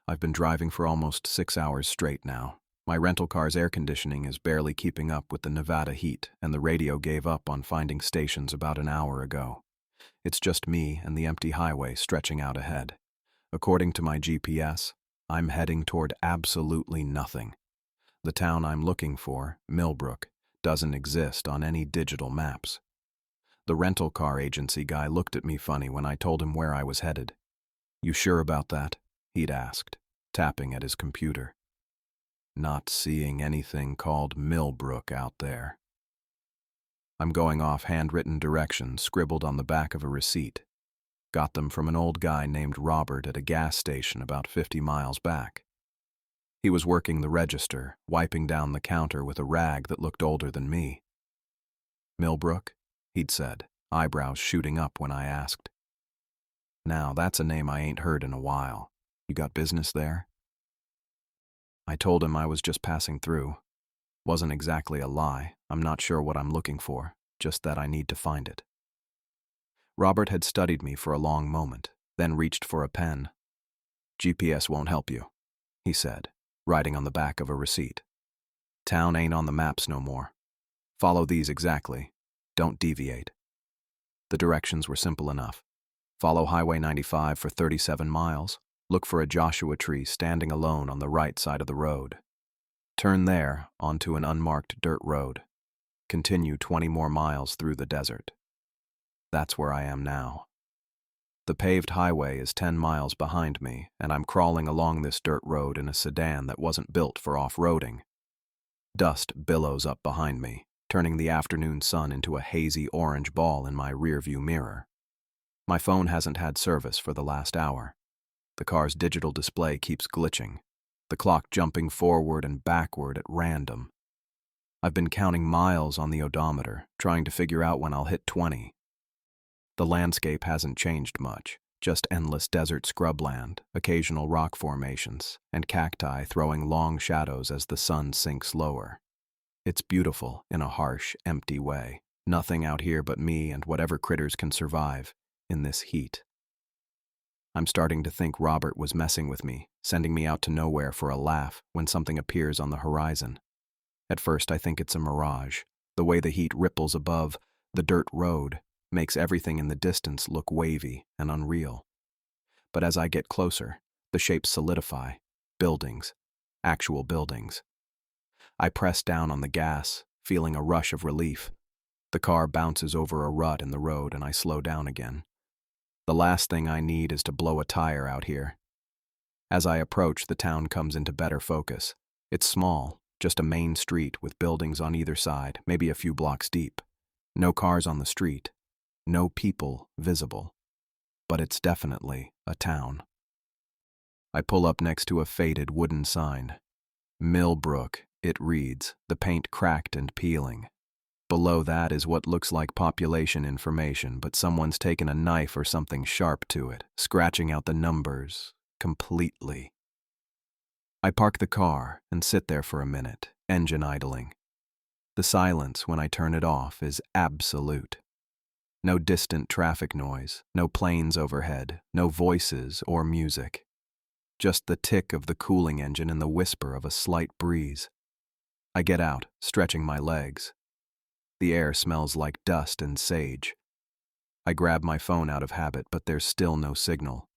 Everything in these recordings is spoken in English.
I've been driving for almost 6 hours straight now. My rental car's air conditioning is barely keeping up with the Nevada heat, and the radio gave up on finding stations about an hour ago. It's just me and the empty highway stretching out ahead. According to my GPS, I'm heading toward absolutely nothing. The town I'm looking for, Millbrook, doesn't exist on any digital maps. The rental car agency guy looked at me funny when I told him where I was headed. "You sure about that?" he'd asked, tapping at his computer. Not seeing anything called Millbrook out there. I'm going off handwritten directions scribbled on the back of a receipt. Got them from an old guy named Robert at a gas station about 50 miles back. He was working the register, wiping down the counter with a rag that looked older than me. "Millbrook?" he'd said, eyebrows shooting up when I asked. "Now, that's a name I ain't heard in a while. You got business there?" I told him I was just passing through. Wasn't exactly a lie. I'm not sure what I'm looking for, just that I need to find it. Robert had studied me for a long moment, then reached for a pen. "GPS won't help you," he said, writing on the back of a receipt. "Town ain't on the maps no more. Follow these exactly. Don't deviate." The directions were simple enough. Follow Highway 95 for 37 miles. Look for a Joshua tree standing alone on the right side of the road. Turn there onto an unmarked dirt road. Continue 20 more miles through the desert. That's where I am now. The paved highway is 10 miles behind me, and I'm crawling along this dirt road in a sedan that wasn't built for off-roading. Dust billows up behind me, turning the afternoon sun into a hazy orange ball in my rearview mirror. My phone hasn't had service for the last hour. The car's digital display keeps glitching, the clock jumping forward and backward at random. I've been counting miles on the odometer, trying to figure out when I'll hit 20. The landscape hasn't changed much, just endless desert scrubland, occasional rock formations, and cacti throwing long shadows as the sun sinks lower. It's beautiful in a harsh, empty way. Nothing out here but me and whatever critters can survive in this heat. I'm starting to think Robert was messing with me, sending me out to nowhere for a laugh when something appears on the horizon. At first, I think it's a mirage. The way the heat ripples above the dirt road makes everything in the distance look wavy and unreal. But as I get closer, the shapes solidify. Buildings. Actual buildings. I press down on the gas, feeling a rush of relief. The car bounces over a rut in the road and I slow down again. The last thing I need is to blow a tire out here. As I approach, the town comes into better focus. It's small, just a main street with buildings on either side, maybe a few blocks deep. No cars on the street. No people visible. But it's definitely a town. I pull up next to a faded wooden sign. Millbrook, it reads, the paint cracked and peeling. Below that is what looks like population information, but someone's taken a knife or something sharp to it, scratching out the numbers completely. I park the car and sit there for a minute, engine idling. The silence when I turn it off is absolute. No distant traffic noise, no planes overhead, no voices or music. Just the tick of the cooling engine and the whisper of a slight breeze. I get out, stretching my legs. The air smells like dust and sage. I grab my phone out of habit, but there's still no signal.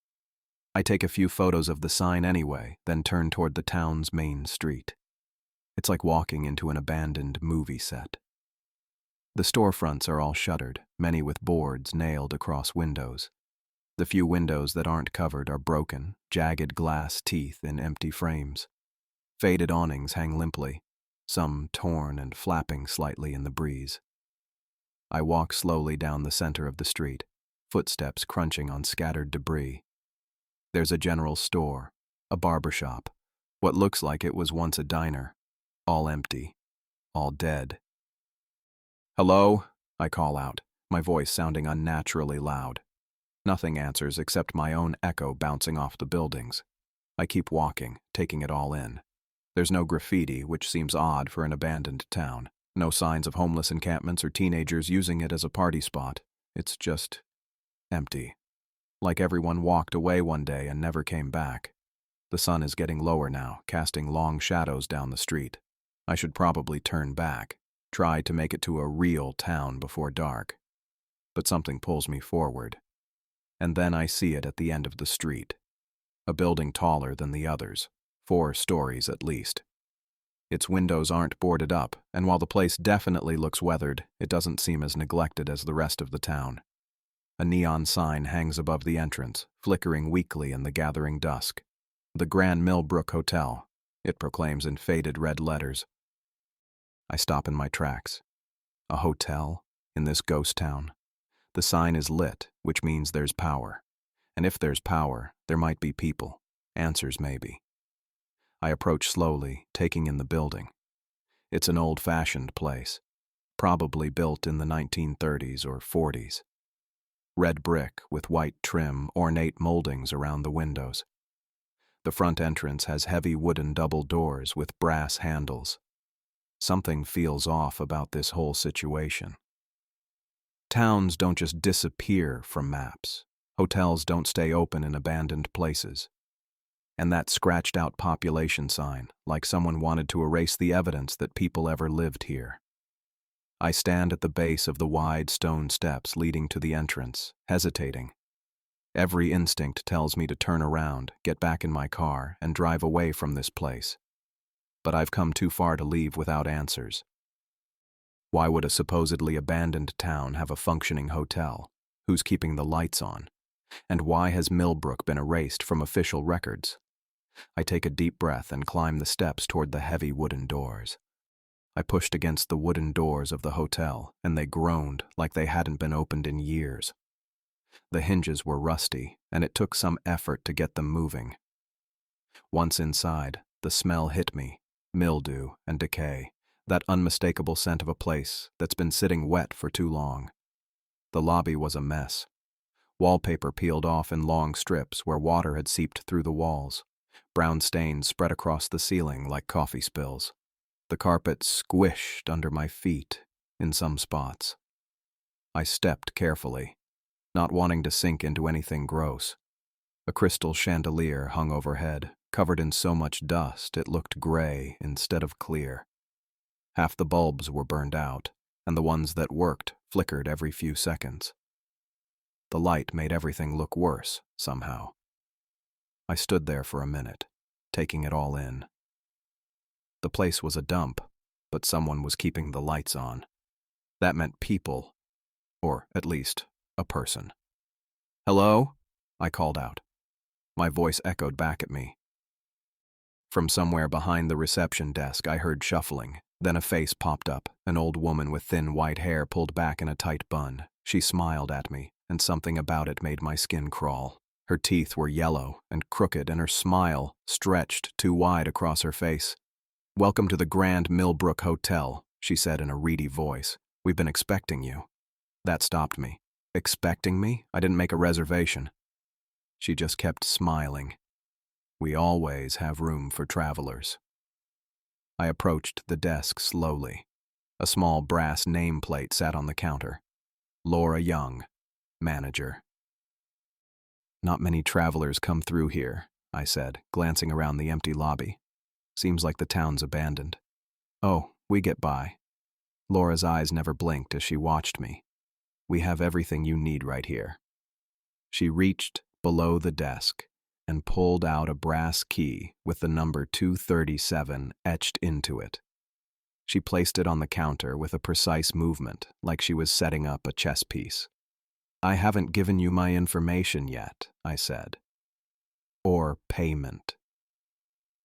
I take a few photos of the sign anyway, then turn toward the town's main street. It's like walking into an abandoned movie set. The storefronts are all shuttered, many with boards nailed across windows. The few windows that aren't covered are broken, jagged glass teeth in empty frames. Faded awnings hang limply, some torn and flapping slightly in the breeze. I walk slowly down the center of the street, footsteps crunching on scattered debris. There's a general store, a barber shop, what looks like it was once a diner, all empty, all dead. "Hello?" I call out, my voice sounding unnaturally loud. Nothing answers except my own echo bouncing off the buildings. I keep walking, taking it all in. There's no graffiti, which seems odd for an abandoned town. No signs of homeless encampments or teenagers using it as a party spot. It's just empty. Like everyone walked away one day and never came back. The sun is getting lower now, casting long shadows down the street. I should probably turn back, try to make it to a real town before dark. But something pulls me forward. And then I see it at the end of the street. A building taller than the others, 4 stories at least. Its windows aren't boarded up, and while the place definitely looks weathered, it doesn't seem as neglected as the rest of the town. A neon sign hangs above the entrance, flickering weakly in the gathering dusk. The Grand Millbrook Hotel, it proclaims in faded red letters. I stop in my tracks. A hotel in this ghost town? The sign is lit, which means there's power. And if there's power, there might be people. Answers maybe. I approach slowly, taking in the building. It's an old-fashioned place, probably built in the 1930s or 40s. Red brick with white trim, ornate moldings around the windows. The front entrance has heavy wooden double doors with brass handles. Something feels off about this whole situation. Towns don't just disappear from maps. Hotels don't stay open in abandoned places. And that scratched-out population sign, like someone wanted to erase the evidence that people ever lived here. I stand at the base of the wide stone steps leading to the entrance, hesitating. Every instinct tells me to turn around, get back in my car, and drive away from this place. But I've come too far to leave without answers. Why would a supposedly abandoned town have a functioning hotel? Who's keeping the lights on? And why has Millbrook been erased from official records? I take a deep breath and climb the steps toward the heavy wooden doors. I pushed against the wooden doors of the hotel, and they groaned like they hadn't been opened in years. The hinges were rusty, and it took some effort to get them moving. Once inside, the smell hit me, mildew and decay, that unmistakable scent of a place that's been sitting wet for too long. The lobby was a mess. Wallpaper peeled off in long strips where water had seeped through the walls. Brown stains spread across the ceiling like coffee spills. The carpet squished under my feet in some spots. I stepped carefully, not wanting to sink into anything gross. A crystal chandelier hung overhead, covered in so much dust it looked gray instead of clear. Half the bulbs were burned out, and the ones that worked flickered every few seconds. The light made everything look worse, somehow. I stood there for a minute, taking it all in. The place was a dump, but someone was keeping the lights on. That meant people, or at least a person. "Hello?" I called out. My voice echoed back at me. From somewhere behind the reception desk, I heard shuffling. Then a face popped up, an old woman with thin white hair pulled back in a tight bun. She smiled at me, and something about it made my skin crawl. Her teeth were yellow and crooked, and her smile stretched too wide across her face. "Welcome to the Grand Millbrook Hotel," she said in a reedy voice. "We've been expecting you." That stopped me. Expecting me? I didn't make a reservation. She just kept smiling. "We always have room for travelers." I approached the desk slowly. A small brass nameplate sat on the counter. Laura Young, manager. "Not many travelers come through here," I said, glancing around the empty lobby. "Seems like the town's abandoned." "Oh, we get by." Laura's eyes never blinked as she watched me. "We have everything you need right here." She reached below the desk and pulled out a brass key with the number 237 etched into it. She placed it on the counter with a precise movement, like she was setting up a chess piece. "I haven't given you my information yet," I said. "Or payment."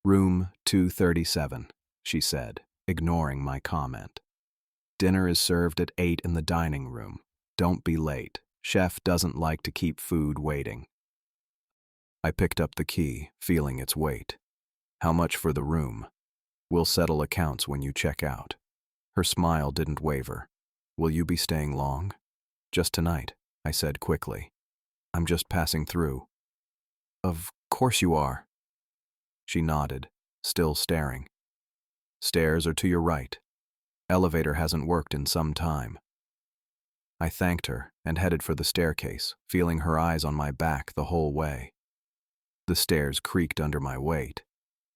"Room 237, she said, ignoring my comment. "Dinner is served at 8 in the dining room. Don't be late. Chef doesn't like to keep food waiting." I picked up the key, feeling its weight. "How much for the room?" "We'll settle accounts when you check out." Her smile didn't waver. "Will you be staying long?" "Just tonight," I said quickly. "I'm just passing through." "Of course you are." She nodded, still staring. "Stairs are to your right. Elevator hasn't worked in some time." I thanked her and headed for the staircase, feeling her eyes on my back the whole way. The stairs creaked under my weight,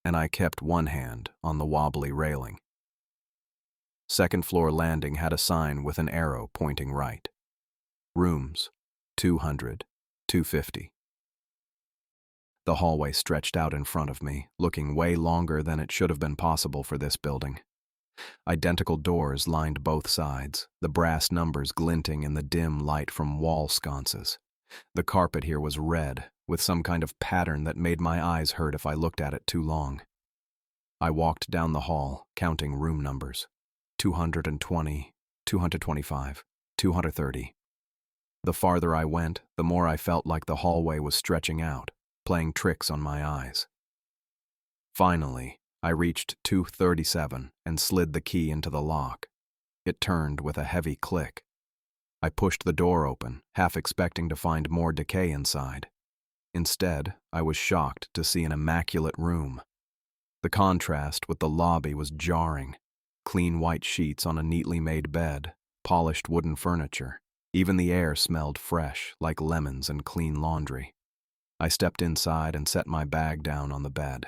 and I kept one hand on the wobbly railing. Second floor landing had a sign with an arrow pointing right. Rooms, 200, 250. The hallway stretched out in front of me, looking way longer than it should have been possible for this building. Identical doors lined both sides, the brass numbers glinting in the dim light from wall sconces. The carpet here was red, with some kind of pattern that made my eyes hurt if I looked at it too long. I walked down the hall, counting room numbers. 220, 225, 230. The farther I went, the more I felt like the hallway was stretching out, playing tricks on my eyes. Finally, I reached 237 and slid the key into the lock. It turned with a heavy click. I pushed the door open, half expecting to find more decay inside. Instead, I was shocked to see an immaculate room. The contrast with the lobby was jarring. Clean white sheets on a neatly made bed, polished wooden furniture. Even the air smelled fresh, like lemons and clean laundry. I stepped inside and set my bag down on the bed.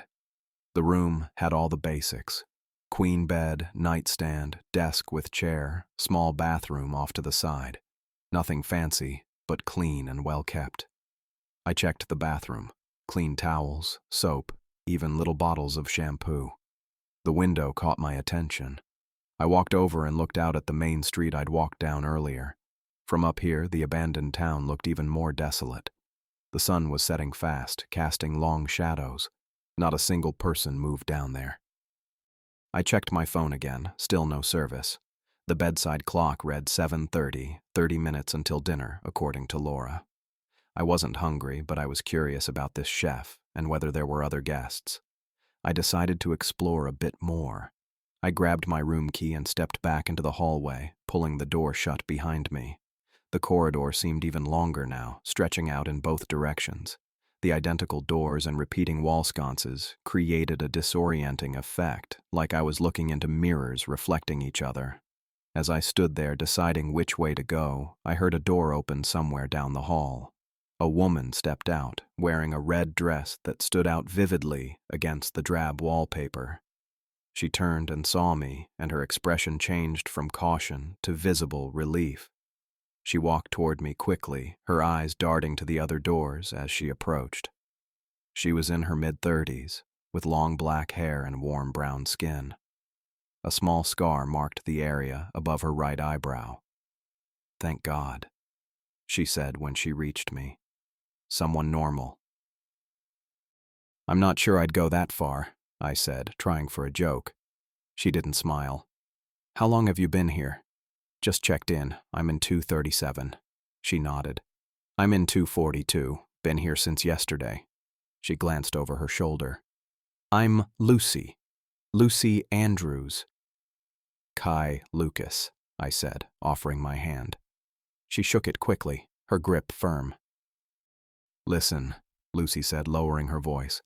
The room had all the basics. Queen bed, nightstand, desk with chair, small bathroom off to the side. Nothing fancy, but clean and well kept. I checked the bathroom. Clean towels, soap, even little bottles of shampoo. The window caught my attention. I walked over and looked out at the main street I'd walked down earlier. From up here, the abandoned town looked even more desolate. The sun was setting fast, casting long shadows. Not a single person moved down there. I checked my phone again, still no service. The bedside clock read 7:30, 30 minutes until dinner, according to Laura. I wasn't hungry, but I was curious about this chef and whether there were other guests. I decided to explore a bit more. I grabbed my room key and stepped back into the hallway, pulling the door shut behind me. The corridor seemed even longer now, stretching out in both directions. The identical doors and repeating wall sconces created a disorienting effect, like I was looking into mirrors reflecting each other. As I stood there deciding which way to go, I heard a door open somewhere down the hall. A woman stepped out, wearing a red dress that stood out vividly against the drab wallpaper. She turned and saw me, and her expression changed from caution to visible relief. She walked toward me quickly, her eyes darting to the other doors as she approached. She was in her mid-30s, with long black hair and warm brown skin. A small scar marked the area above her right eyebrow. "Thank God," she said when she reached me. "Someone normal." "I'm not sure I'd go that far," I said, trying for a joke. She didn't smile. "How long have you been here?" "Just checked in. I'm in 237. She nodded. "I'm in 242. Been here since yesterday." She glanced over her shoulder. "I'm Lucy. Lucy Andrews." "Kai Lucas," I said, offering my hand. She shook it quickly, her grip firm. "Listen," Lucy said, lowering her voice.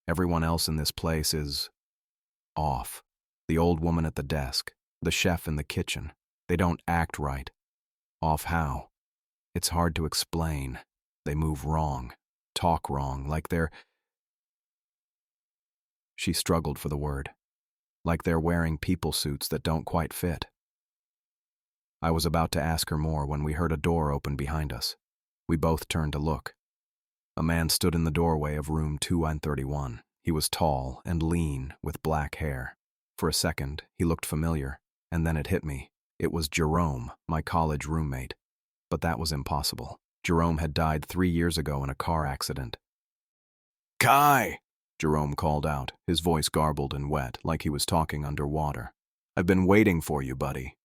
"Everyone else in this place is off. The old woman at the desk, the chef in the kitchen. They don't act right. Off how? It's hard to explain. They move wrong, talk wrong, like they're..." She struggled for the word. "Like they're wearing people suits that don't quite fit." I was about to ask her more when we heard a door open behind us. We both turned to look. A man stood in the doorway of room 231. He was tall and lean, with black hair. For a second, he looked familiar, and then it hit me. It was Jerome, my college roommate. But that was impossible. Jerome had died 3 years ago in a car accident. "Kai!" Jerome called out, his voice garbled and wet, like he was talking underwater. "I've been waiting for you, buddy."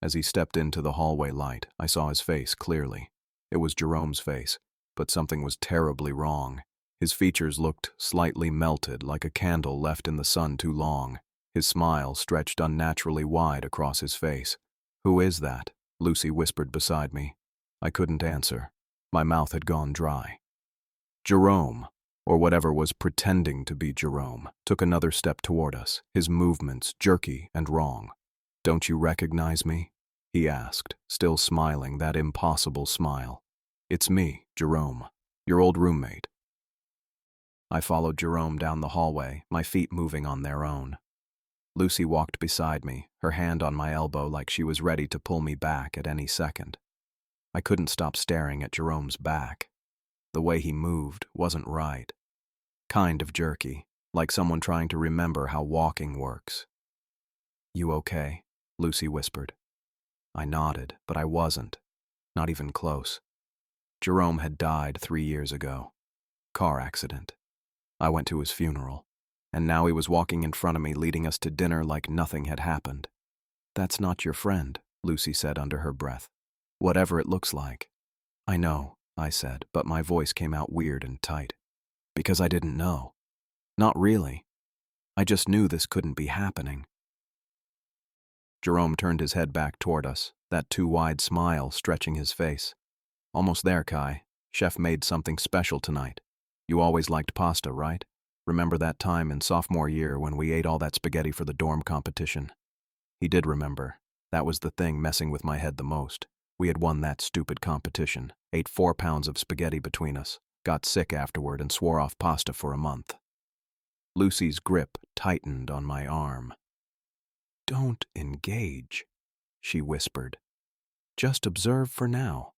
As he stepped into the hallway light, I saw his face clearly. It was Jerome's face, but something was terribly wrong. His features looked slightly melted, like a candle left in the sun too long. His smile stretched unnaturally wide across his face. "Who is that?" Lucy whispered beside me. I couldn't answer. My mouth had gone dry. Jerome, or whatever was pretending to be Jerome, took another step toward us, his movements jerky and wrong. "Don't you recognize me?" he asked, still smiling that impossible smile. "It's me, Jerome, your old roommate." I followed Jerome down the hallway, my feet moving on their own. Lucy walked beside me, her hand on my elbow like she was ready to pull me back at any second. I couldn't stop staring at Jerome's back. The way he moved wasn't right. Kind of jerky, like someone trying to remember how walking works. "You okay?" Lucy whispered. I nodded, but I wasn't. Not even close. Jerome had died 3 years ago. Car accident. I went to his funeral, and now he was walking in front of me, leading us to dinner like nothing had happened. "That's not your friend," Lucy said under her breath. "Whatever it looks like." "I know," I said, but my voice came out weird and tight. Because I didn't know. Not really. I just knew this couldn't be happening. Jerome turned his head back toward us, that too wide smile stretching his face. "Almost there, Kai. Chef made something special tonight. You always liked pasta, right? Remember that time in sophomore year when we ate all that spaghetti for the dorm competition?" He did remember. That was the thing messing with my head the most. We had won that stupid competition, ate 4 pounds of spaghetti between us, got sick afterward and swore off pasta for a month. Lucy's grip tightened on my arm. "Don't engage," she whispered. "Just observe for now."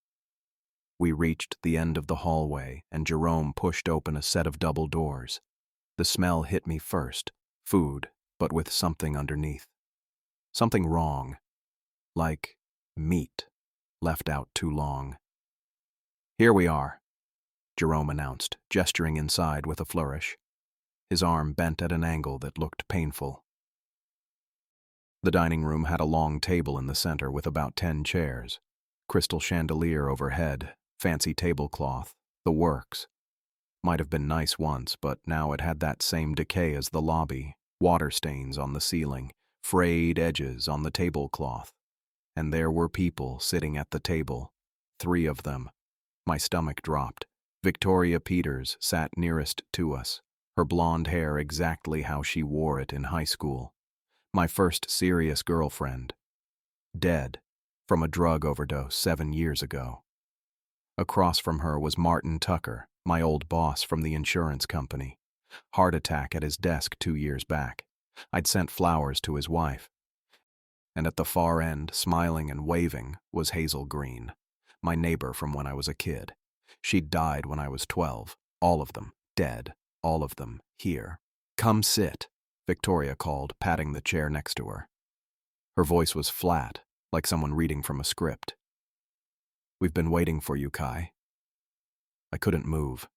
We reached the end of the hallway, and Jerome pushed open a set of double doors. The smell hit me first, food, but with something underneath. Something wrong, like meat, left out too long. "Here we are," Jerome announced, gesturing inside with a flourish. His arm bent at an angle that looked painful. The dining room had a long table in the center with about 10 chairs, crystal chandelier overhead, fancy tablecloth, the works. Might have been nice once, but now it had that same decay as the lobby, water stains on the ceiling, frayed edges on the tablecloth. And there were people sitting at the table, 3 of them. My stomach dropped. Victoria Peters sat nearest to us, her blonde hair exactly how she wore it in high school. My first serious girlfriend. Dead from a drug overdose 7 years ago. Across from her was Martin Tucker, my old boss from the insurance company. Heart attack at his desk 2 years back. I'd sent flowers to his wife. And at the far end, smiling and waving, was Hazel Green, my neighbor from when I was a kid. She'd died when I was 12. All of them, dead. All of them, here. "Come sit," Victoria called, patting the chair next to her. Her voice was flat, like someone reading from a script. "We've been waiting for you, Kai." I couldn't move.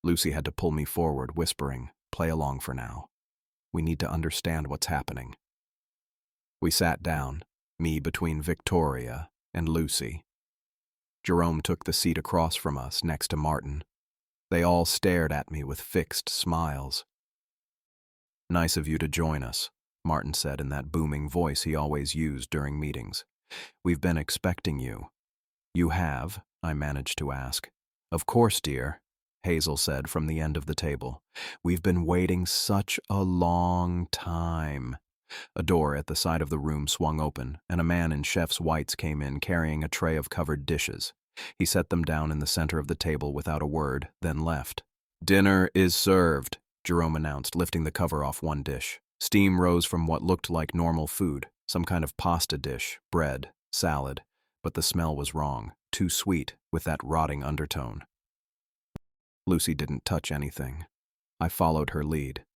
Lucy had to pull me forward, whispering, "Play along for now. We need to understand what's happening." We sat down, me between Victoria and Lucy. Jerome took the seat across from us, next to Martin. They all stared at me with fixed smiles. "Nice of you to join us," Martin said in that booming voice he always used during meetings. "We've been expecting you." "You have?" I managed to ask. "Of course, dear," Hazel said from the end of the table. "We've been waiting such a long time." A door at the side of the room swung open, and a man in chef's whites came in carrying a tray of covered dishes. He set them down in the center of the table without a word, then left. "Dinner is served," Jerome announced, lifting the cover off one dish. Steam rose from what looked like normal food, some kind of pasta dish, bread, salad, but the smell was wrong, too sweet, with that rotting undertone. Lucy didn't touch anything. I followed her lead.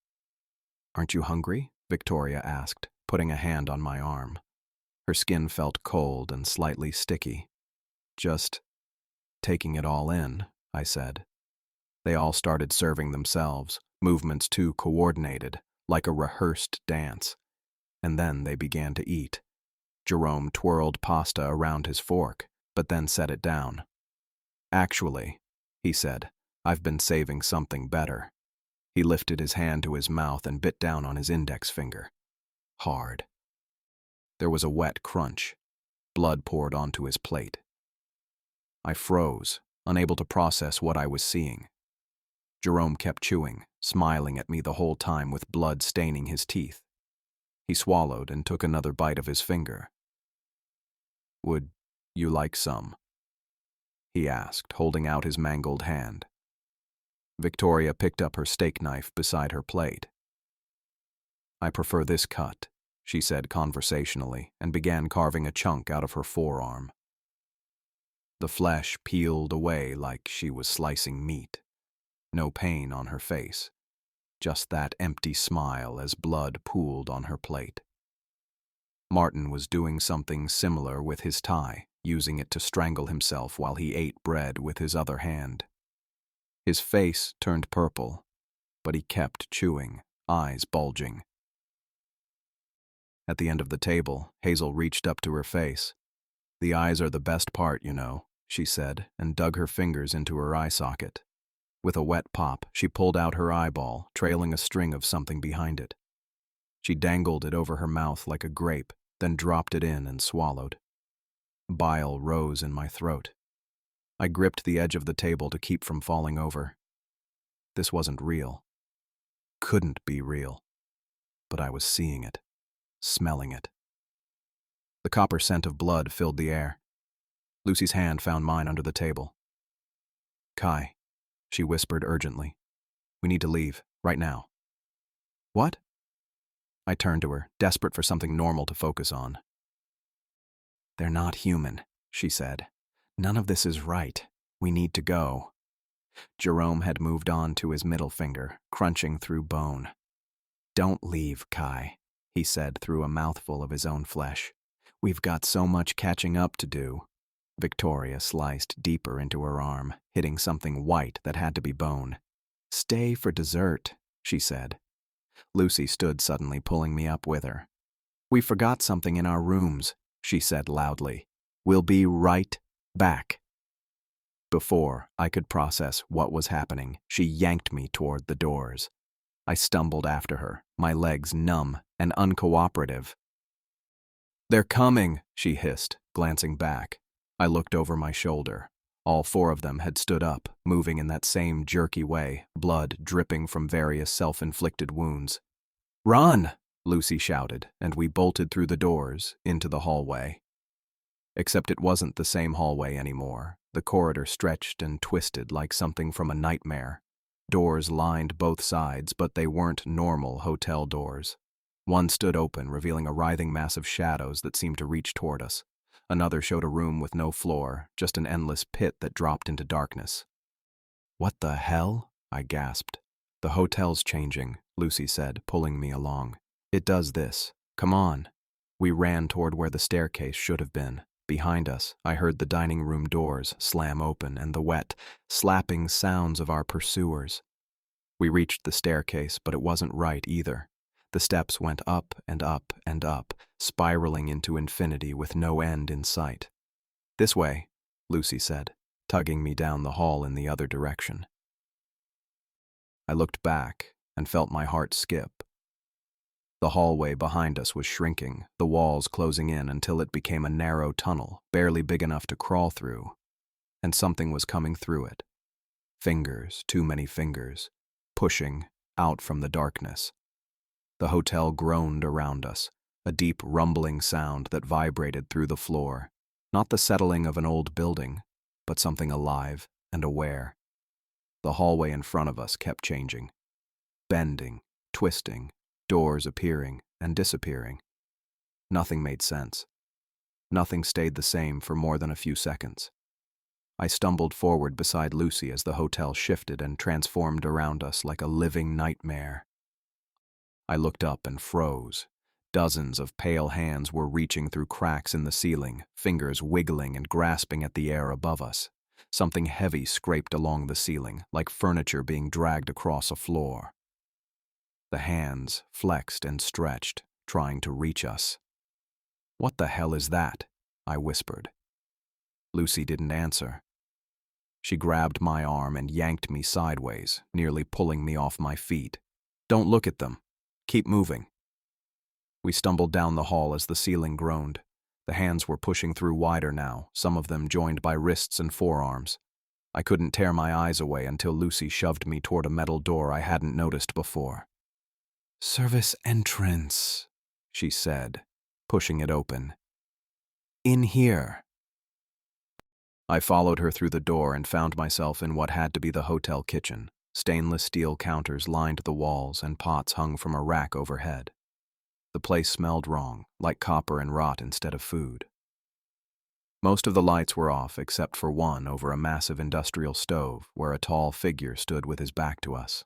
"Aren't you hungry?" Victoria asked, putting a hand on my arm. Her skin felt cold and slightly sticky. "Just taking it all in," I said. They all started serving themselves, movements too coordinated, like a rehearsed dance. And then they began to eat. Jerome twirled pasta around his fork, but then set it down. "Actually," he said, "I've been saving something better." He lifted his hand to his mouth and bit down on his index finger. Hard. There was a wet crunch. Blood poured onto his plate. I froze, unable to process what I was seeing. Jerome kept chewing, smiling at me the whole time with blood staining his teeth. He swallowed and took another bite of his finger. "Would you like some?" he asked, holding out his mangled hand. Victoria picked up her steak knife beside her plate. "I prefer this cut," she said conversationally, and began carving a chunk out of her forearm. The flesh peeled away like she was slicing meat. No pain on her face, just that empty smile as blood pooled on her plate. Martin was doing something similar with his tie, using it to strangle himself while he ate bread with his other hand. His face turned purple, but he kept chewing, eyes bulging. At the end of the table, Hazel reached up to her face. "The eyes are the best part, you know," she said, and dug her fingers into her eye socket. With a wet pop, she pulled out her eyeball, trailing a string of something behind it. She dangled it over her mouth like a grape, then dropped it in and swallowed. Bile rose in my throat. I gripped the edge of the table to keep from falling over. This wasn't real. Couldn't be real. But I was seeing it, smelling it. The copper scent of blood filled the air. Lucy's hand found mine under the table. "Kai," she whispered urgently. "We need to leave, right now." "What?" I turned to her, desperate for something normal to focus on. "They're not human," she said. "None of this is right. We need to go." Jerome had moved on to his middle finger, crunching through bone. "Don't leave, Kai," he said through a mouthful of his own flesh. "We've got so much catching up to do." Victoria sliced deeper into her arm, hitting something white that had to be bone. "Stay for dessert," she said. Lucy stood suddenly, pulling me up with her. "We forgot something in our rooms," she said loudly. "We'll be right back." Before I could process what was happening, she yanked me toward the doors. I stumbled after her, my legs numb and uncooperative. "They're coming," she hissed, glancing back. I looked over my shoulder. All four of them had stood up, moving in that same jerky way, blood dripping from various self-inflicted wounds. "Run!" Lucy shouted, and we bolted through the doors, into the hallway. Except it wasn't the same hallway anymore. The corridor stretched and twisted like something from a nightmare. Doors lined both sides, but they weren't normal hotel doors. One stood open, revealing a writhing mass of shadows that seemed to reach toward us. Another showed a room with no floor, just an endless pit that dropped into darkness. "What the hell?" I gasped. "The hotel's changing," Lucy said, pulling me along. "It does this. Come on." We ran toward where the staircase should have been. Behind us, I heard the dining room doors slam open and the wet, slapping sounds of our pursuers. We reached the staircase, but it wasn't right either. The steps went up and up and up, spiraling into infinity with no end in sight. "This way," Lucy said, tugging me down the hall in the other direction. I looked back and felt my heart skip. The hallway behind us was shrinking, the walls closing in until it became a narrow tunnel, barely big enough to crawl through. And something was coming through it. Fingers, too many fingers, pushing out from the darkness. The hotel groaned around us, a deep rumbling sound that vibrated through the floor. Not the settling of an old building, but something alive and aware. The hallway in front of us kept changing. Bending, twisting, doors appearing and disappearing. Nothing made sense. Nothing stayed the same for more than a few seconds. I stumbled forward beside Lucy as the hotel shifted and transformed around us like a living nightmare. I looked up and froze. Dozens of pale hands were reaching through cracks in the ceiling, fingers wiggling and grasping at the air above us. Something heavy scraped along the ceiling, like furniture being dragged across a floor. The hands flexed and stretched, trying to reach us. "What the hell is that?" I whispered. Lucy didn't answer. She grabbed my arm and yanked me sideways, nearly pulling me off my feet. "Don't look at them. Keep moving." We stumbled down the hall as the ceiling groaned. The hands were pushing through wider now, some of them joined by wrists and forearms. I couldn't tear my eyes away until Lucy shoved me toward a metal door I hadn't noticed before. "Service entrance," she said, pushing it open. "In here." I followed her through the door and found myself in what had to be the hotel kitchen. Stainless steel counters lined the walls and pots hung from a rack overhead. The place smelled wrong, like copper and rot instead of food. Most of the lights were off except for one over a massive industrial stove where a tall figure stood with his back to us.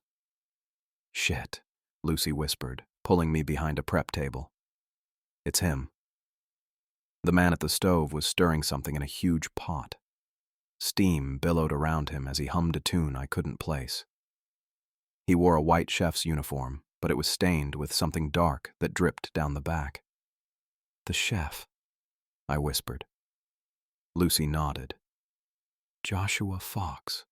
"Shit," Lucy whispered, pulling me behind a prep table. "It's him." The man at the stove was stirring something in a huge pot. Steam billowed around him as he hummed a tune I couldn't place. He wore a white chef's uniform, but it was stained with something dark that dripped down the back. "The chef," I whispered. Lucy nodded. "Joshua Fox."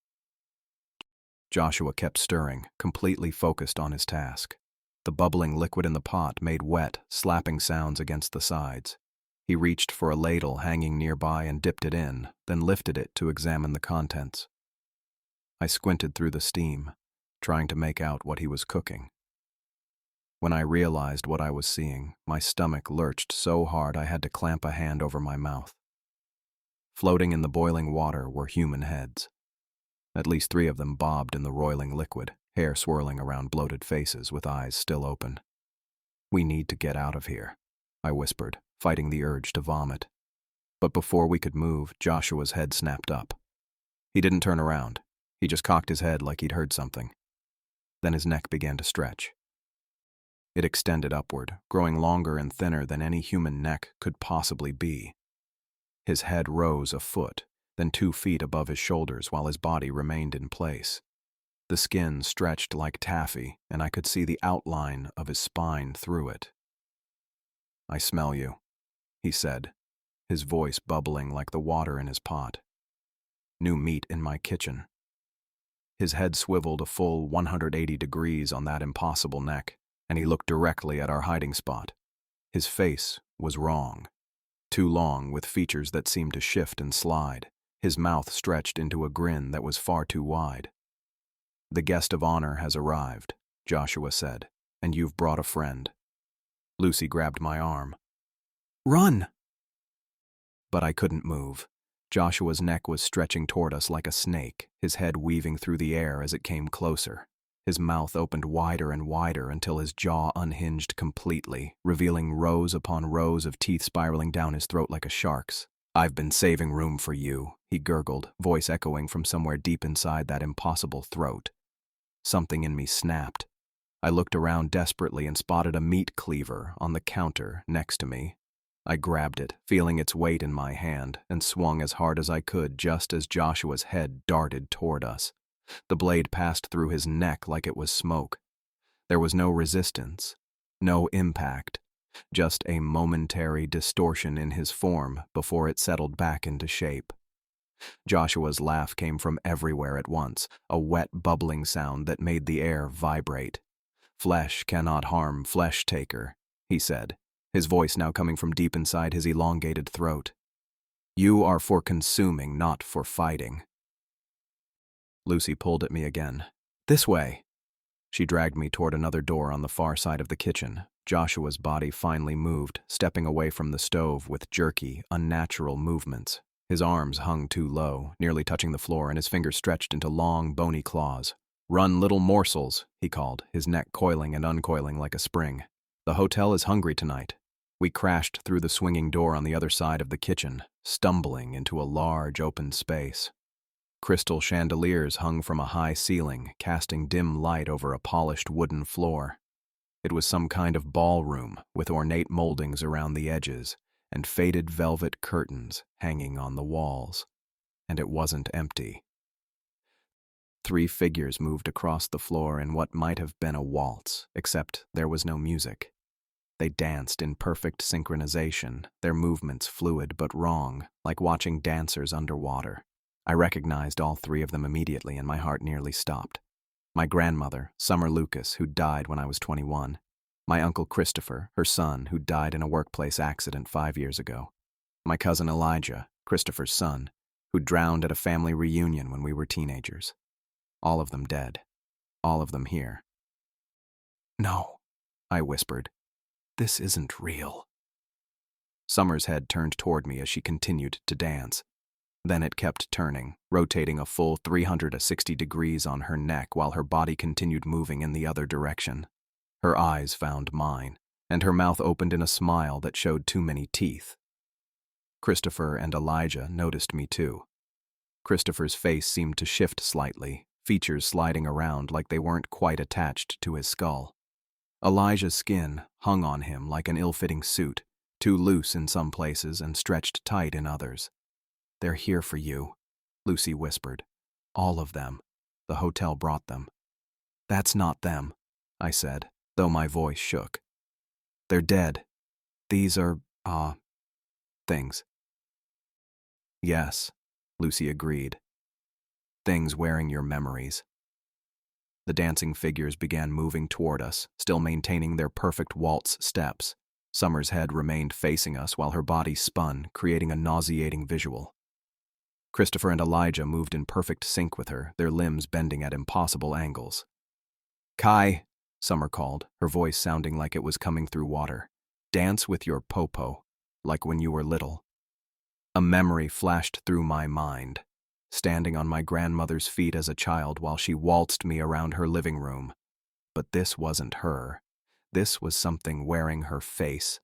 Joshua kept stirring, completely focused on his task. The bubbling liquid in the pot made wet, slapping sounds against the sides. He reached for a ladle hanging nearby and dipped it in, then lifted it to examine the contents. I squinted through the steam, trying to make out what he was cooking. When I realized what I was seeing, my stomach lurched so hard I had to clamp a hand over my mouth. Floating in the boiling water were human heads. At least 3 of them bobbed in the roiling liquid, hair swirling around bloated faces with eyes still open. "We need to get out of here," I whispered, fighting the urge to vomit. But before we could move, Joshua's head snapped up. He didn't turn around. He just cocked his head like he'd heard something. Then his neck began to stretch. It extended upward, growing longer and thinner than any human neck could possibly be. His head rose a foot, then 2 feet above his shoulders while his body remained in place. The skin stretched like taffy, and I could see the outline of his spine through it. "I smell you," he said, his voice bubbling like the water in his pot. "New meat in my kitchen." His head swiveled a full 180 degrees on that impossible neck, and he looked directly at our hiding spot. His face was wrong. Too long, with features that seemed to shift and slide. His mouth stretched into a grin that was far too wide. "The guest of honor has arrived," Joshua said, "and you've brought a friend." Lucy grabbed my arm. "Run!" But I couldn't move. Joshua's neck was stretching toward us like a snake, his head weaving through the air as it came closer. His mouth opened wider and wider until his jaw unhinged completely, revealing rows upon rows of teeth spiraling down his throat like a shark's. "I've been saving room for you," he gurgled, voice echoing from somewhere deep inside that impossible throat. Something in me snapped. I looked around desperately and spotted a meat cleaver on the counter next to me. I grabbed it, feeling its weight in my hand, and swung as hard as I could just as Joshua's head darted toward us. The blade passed through his neck like it was smoke. There was no resistance, no impact, just a momentary distortion in his form before it settled back into shape. Joshua's laugh came from everywhere at once, a wet, bubbling sound that made the air vibrate. "Flesh cannot harm flesh taker," he said, his voice now coming from deep inside his elongated throat. "You are for consuming, not for fighting." Lucy pulled at me again. "This way." She dragged me toward another door on the far side of the kitchen. Joshua's body finally moved, stepping away from the stove with jerky, unnatural movements. His arms hung too low, nearly touching the floor, and his fingers stretched into long, bony claws. "Run, little morsels," he called, his neck coiling and uncoiling like a spring. "The hotel is hungry tonight." We crashed through the swinging door on the other side of the kitchen, stumbling into a large open space. Crystal chandeliers hung from a high ceiling, casting dim light over a polished wooden floor. It was some kind of ballroom, with ornate moldings around the edges, and faded velvet curtains hanging on the walls. And it wasn't empty. 3 figures moved across the floor in what might have been a waltz, except there was no music. They danced in perfect synchronization, their movements fluid but wrong, like watching dancers underwater. I recognized all 3 of them immediately, and my heart nearly stopped. My grandmother, Summer Lucas, who died when I was 21. My uncle Christopher, her son, who died in a workplace accident 5 years ago. My cousin Elijah, Christopher's son, who drowned at a family reunion when we were teenagers. All of them dead. All of them here. "No," I whispered. "This isn't real." Summer's head turned toward me as she continued to dance. Then it kept turning, rotating a full 360 degrees on her neck while her body continued moving in the other direction. Her eyes found mine, and her mouth opened in a smile that showed too many teeth. Christopher and Elijah noticed me too. Christopher's face seemed to shift slightly, features sliding around like they weren't quite attached to his skull. Elijah's skin hung on him like an ill-fitting suit, too loose in some places and stretched tight in others. "They're here for you," Lucy whispered. "All of them. The hotel brought them." "That's not them," I said, though my voice shook. "They're dead. These are, things." "Yes," Lucy agreed. "Things wearing your memories." The dancing figures began moving toward us, still maintaining their perfect waltz steps. Summer's head remained facing us while her body spun, creating a nauseating visual. Christopher and Elijah moved in perfect sync with her, their limbs bending at impossible angles. "Kai," Summer called, her voice sounding like it was coming through water. "Dance with your popo, like when you were little." A memory flashed through my mind, standing on my grandmother's feet as a child while she waltzed me around her living room. But this wasn't her. This was something wearing her face.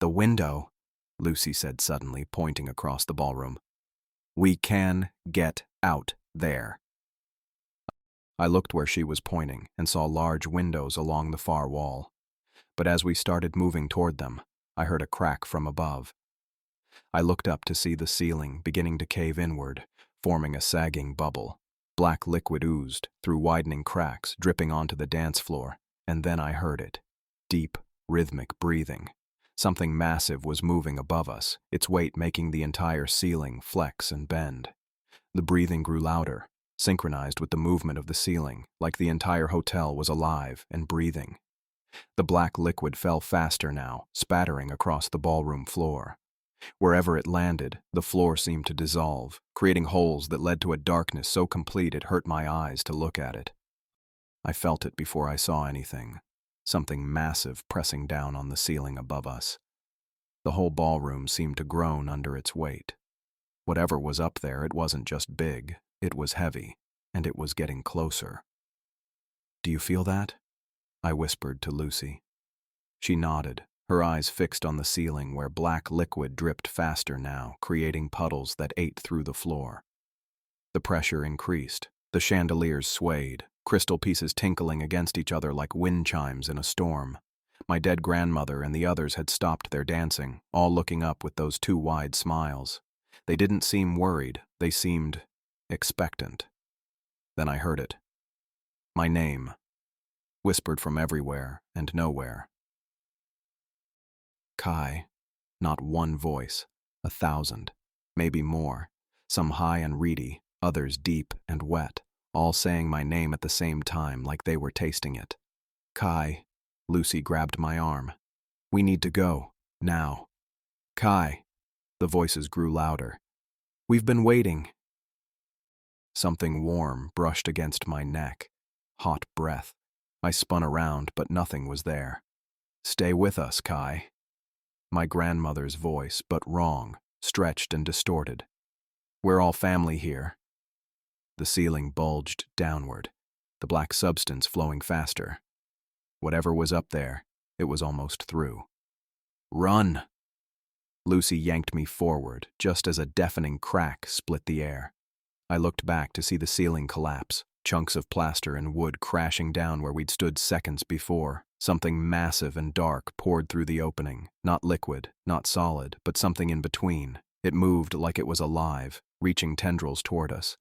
"The window," Lucy said suddenly, pointing across the ballroom. "We can get out there." I looked where she was pointing and saw large windows along the far wall. But as we started moving toward them, I heard a crack from above. I looked up to see the ceiling beginning to cave inward, forming a sagging bubble. Black liquid oozed through widening cracks, dripping onto the dance floor, and then I heard it. Deep, rhythmic breathing. Something massive was moving above us, its weight making the entire ceiling flex and bend. The breathing grew louder, synchronized with the movement of the ceiling, like the entire hotel was alive and breathing. The black liquid fell faster now, spattering across the ballroom floor. Wherever it landed, the floor seemed to dissolve, creating holes that led to a darkness so complete it hurt my eyes to look at it. I felt it before I saw anything, something massive pressing down on the ceiling above us. The whole ballroom seemed to groan under its weight. Whatever was up there, it wasn't just big, it was heavy, and it was getting closer. "Do you feel that?" I whispered to Lucy. She nodded, her eyes fixed on the ceiling where black liquid dripped faster now, creating puddles that ate through the floor. The pressure increased, the chandeliers swayed, crystal pieces tinkling against each other like wind chimes in a storm. My dead grandmother and the others had stopped their dancing, all looking up with those two wide smiles. They didn't seem worried, they seemed expectant. Then I heard it. My name, whispered from everywhere and nowhere. Kai. Not one voice, 1,000, maybe more, some high and reedy, others deep and wet, all saying my name at the same time like they were tasting it. "Kai." Lucy grabbed my arm. "We need to go, now." "Kai." The voices grew louder. "We've been waiting." Something warm brushed against my neck. Hot breath. I spun around, but nothing was there. "Stay with us, Kai." My grandmother's voice, but wrong, stretched and distorted. "We're all family here." The ceiling bulged downward, the black substance flowing faster. Whatever was up there, it was almost through. "Run!" Lucy yanked me forward, just as a deafening crack split the air. I looked back to see the ceiling collapse, chunks of plaster and wood crashing down where we'd stood seconds before. Something massive and dark poured through the opening, not liquid, not solid, but something in between. It moved like it was alive, reaching tendrils toward us.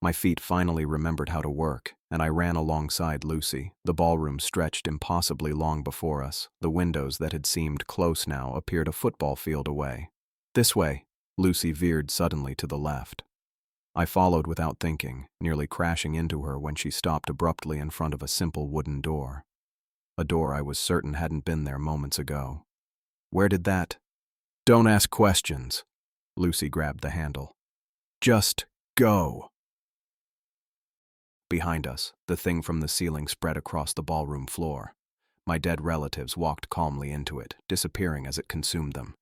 My feet finally remembered how to work, and I ran alongside Lucy. The ballroom stretched impossibly long before us. The windows that had seemed close now appeared a football field away. "This way." Lucy veered suddenly to the left. I followed without thinking, nearly crashing into her when she stopped abruptly in front of a simple wooden door. A door I was certain hadn't been there moments ago. "Where did that—" "Don't ask questions." Lucy grabbed the handle. "Just go." Behind us, the thing from the ceiling spread across the ballroom floor. My dead relatives walked calmly into it, disappearing as it consumed them.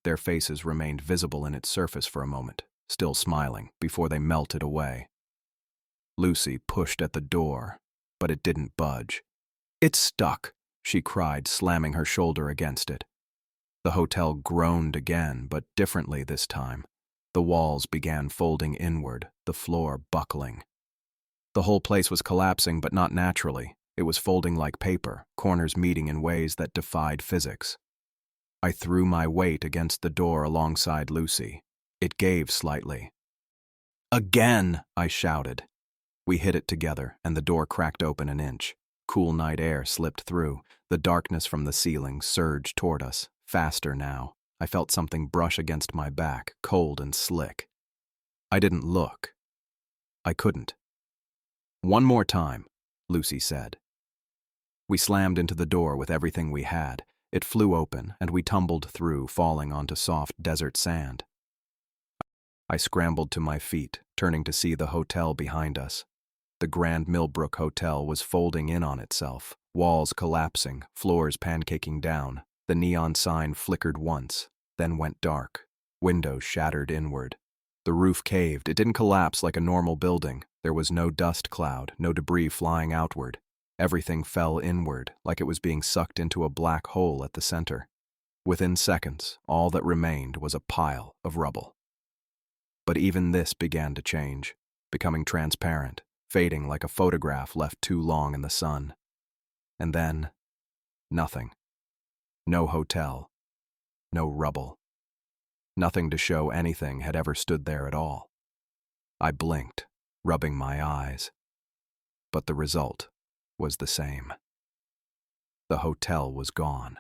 Their faces remained visible in its surface for a moment, still smiling, before they melted away. Lucy pushed at the door, but it didn't budge. "It's stuck," she cried, slamming her shoulder against it. The hotel groaned again, but differently this time. The walls began folding inward, the floor buckling. The whole place was collapsing, but not naturally. It was folding like paper, corners meeting in ways that defied physics. I threw my weight against the door alongside Lucy. It gave slightly. "Again!" I shouted. We hit it together, and the door cracked open an inch. Cool night air slipped through. The darkness from the ceiling surged toward us, faster now. I felt something brush against my back, cold and slick. I didn't look. I couldn't. "One more time," Lucy said. We slammed into the door with everything we had. It flew open, and we tumbled through, falling onto soft desert sand. I scrambled to my feet, turning to see the hotel behind us. The Grand Millbrook Hotel was folding in on itself, walls collapsing, floors pancaking down. The neon sign flickered once, then went dark. Windows shattered inward. The roof caved. It didn't collapse like a normal building. There was no dust cloud, no debris flying outward. Everything fell inward, like it was being sucked into a black hole at the center. Within seconds, all that remained was a pile of rubble. But even this began to change, becoming transparent, fading like a photograph left too long in the sun. And then, nothing. No hotel. No rubble. Nothing to show anything had ever stood there at all. I blinked, rubbing my eyes. But the result was the same. The hotel was gone.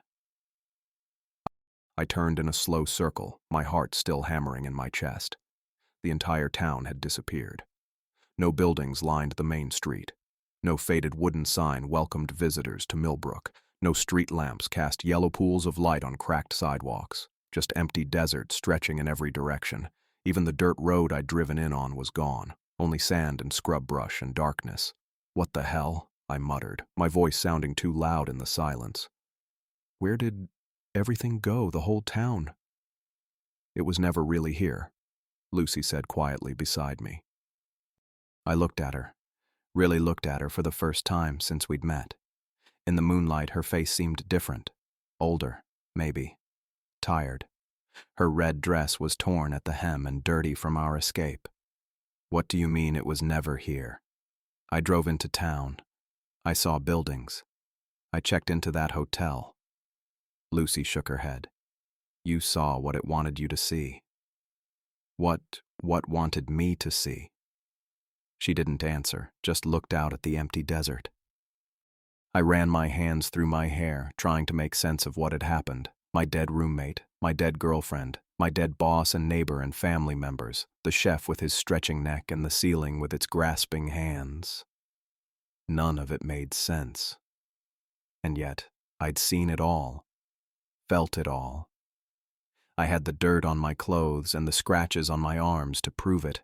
I turned in a slow circle, my heart still hammering in my chest. The entire town had disappeared. No buildings lined the main street. No faded wooden sign welcomed visitors to Millbrook. No street lamps cast yellow pools of light on cracked sidewalks. Just empty desert stretching in every direction. Even the dirt road I'd driven in on was gone. Only sand and scrub brush and darkness. "What the hell?" I muttered, my voice sounding too loud in the silence. "Where did everything go, the whole town?" "It was never really here," Lucy said quietly beside me. I looked at her, really looked at her for the first time since we'd met. In the moonlight, her face seemed different. Older, maybe. Tired. Her red dress was torn at the hem and dirty from our escape. "What do you mean it was never here?" "I drove into town. I saw buildings. I checked into that hotel." Lucy shook her head. "You saw what it wanted you to see." What wanted me to see?" She didn't answer, just looked out at the empty desert. I ran my hands through my hair, trying to make sense of what had happened. My dead roommate, my dead girlfriend, my dead boss and neighbor and family members, the chef with his stretching neck and the ceiling with its grasping hands. None of it made sense. And yet, I'd seen it all, felt it all. I had the dirt on my clothes and the scratches on my arms to prove it.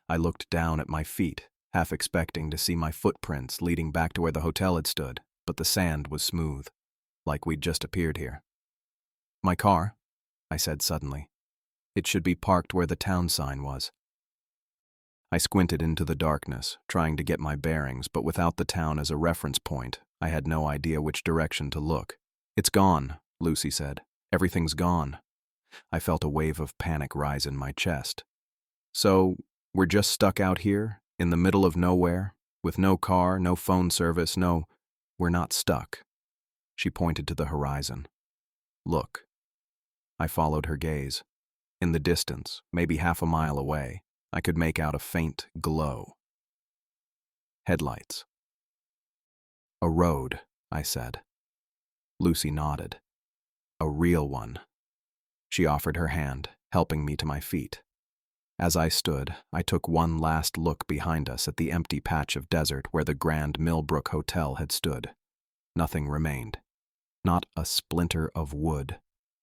I looked down at my feet, half expecting to see my footprints leading back to where the hotel had stood, but the sand was smooth, like we'd just appeared here. "My car," I said suddenly. "It should be parked where the town sign was." I squinted into the darkness, trying to get my bearings, but without the town as a reference point, I had no idea which direction to look. "It's gone," Lucy said. "Everything's gone." I felt a wave of panic rise in my chest. "So, we're just stuck out here, in the middle of nowhere, with no car, no phone service, no—" "We're not stuck." She pointed to the horizon. "Look." I followed her gaze. In the distance, maybe half a mile away, I could make out a faint glow. Headlights. "A road," I said. Lucy nodded. "A real one." She offered her hand, helping me to my feet. As I stood, I took one last look behind us at the empty patch of desert where the Grand Millbrook Hotel had stood. Nothing remained. Not a splinter of wood.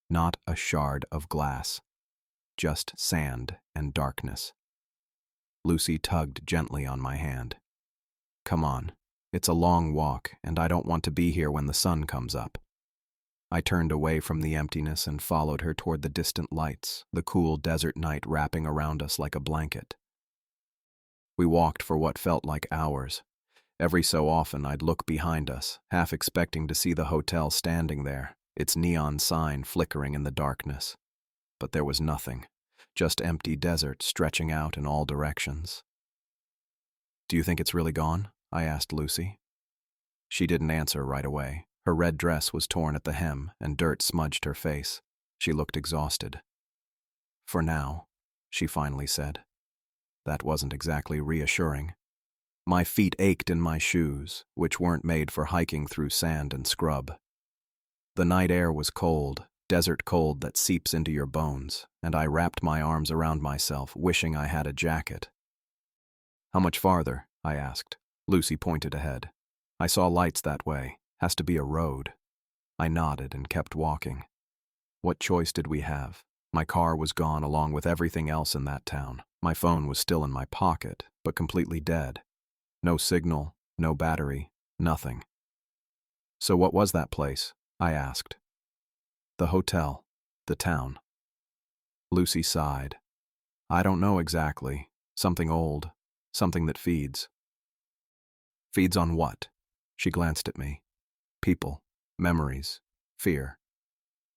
Not a shard of glass. Just sand and darkness. Lucy tugged gently on my hand. "Come on. It's a long walk, and I don't want to be here when the sun comes up." I turned away from the emptiness and followed her toward the distant lights, the cool desert night wrapping around us like a blanket. We walked for what felt like hours. Every so often I'd look behind us, half expecting to see the hotel standing there, its neon sign flickering in the darkness. But there was nothing, just empty desert stretching out in all directions. "Do you think it's really gone?" I asked Lucy. She didn't answer right away. Her red dress was torn at the hem, and dirt smudged her face. She looked exhausted. "For now," she finally said. That wasn't exactly reassuring. My feet ached in my shoes, which weren't made for hiking through sand and scrub. The night air was cold, desert cold that seeps into your bones, and I wrapped my arms around myself, wishing I had a jacket. "How much farther?" I asked. Lucy pointed ahead. "I saw lights that way. Has to be a road." I nodded and kept walking. What choice did we have? My car was gone along with everything else in that town. My phone was still in my pocket, but completely dead. No signal, no battery, nothing. "So what was that place?" I asked. "The hotel, the town." Lucy sighed. "I don't know exactly. Something old, something that feeds." "Feeds on what?" She glanced at me. "People, memories, fear."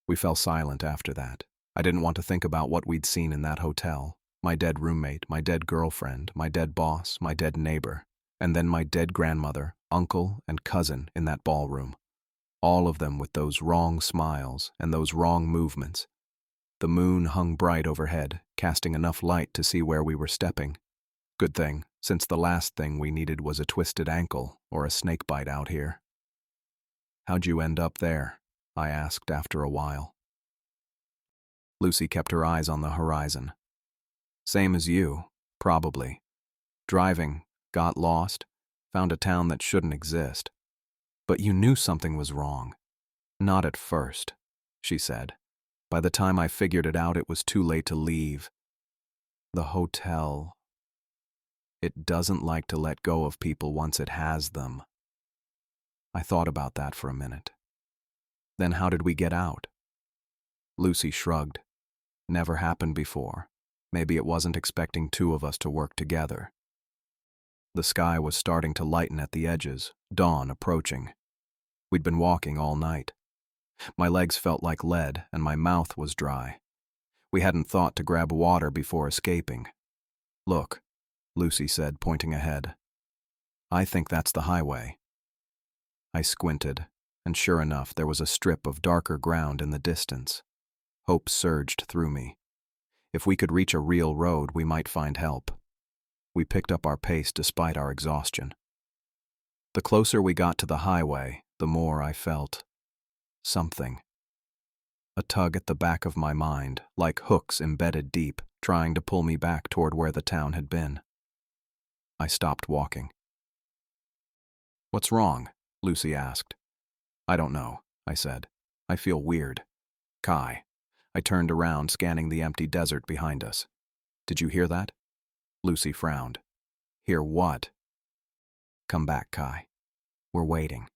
We fell silent after that. I didn't want to think about what we'd seen in that hotel. My dead roommate, my dead girlfriend, my dead boss, my dead neighbor, and then my dead grandmother, uncle, and cousin in that ballroom. All of them with those wrong smiles and those wrong movements. The moon hung bright overhead, casting enough light to see where we were stepping. Good thing, since the last thing we needed was a twisted ankle or a snake bite out here. "How'd you end up there?" I asked after a while. Lucy kept her eyes on the horizon. "Same as you, probably. Driving, got lost, found a town that shouldn't exist. But you knew something was wrong." "Not at first," she said. "By the time I figured it out, it was too late to leave. The hotel. It doesn't like to let go of people once it has them." I thought about that for a minute. "Then how did we get out?" Lucy shrugged. "Never happened before. Maybe it wasn't expecting two of us to work together." The sky was starting to lighten at the edges, dawn approaching. We'd been walking all night. My legs felt like lead, and my mouth was dry. We hadn't thought to grab water before escaping. "Look," Lucy said, pointing ahead. "I think that's the highway." I squinted, and sure enough, there was a strip of darker ground in the distance. Hope surged through me. If we could reach a real road, we might find help. We picked up our pace despite our exhaustion. The closer we got to the highway, the more I felt something. A tug at the back of my mind, like hooks embedded deep, trying to pull me back toward where the town had been. I stopped walking. "What's wrong?" Lucy asked. "I don't know," I said. "I feel weird." "Kai." I turned around, scanning the empty desert behind us. "Did you hear that?" Lucy frowned. "Hear what?" "Come back, Kai. We're waiting."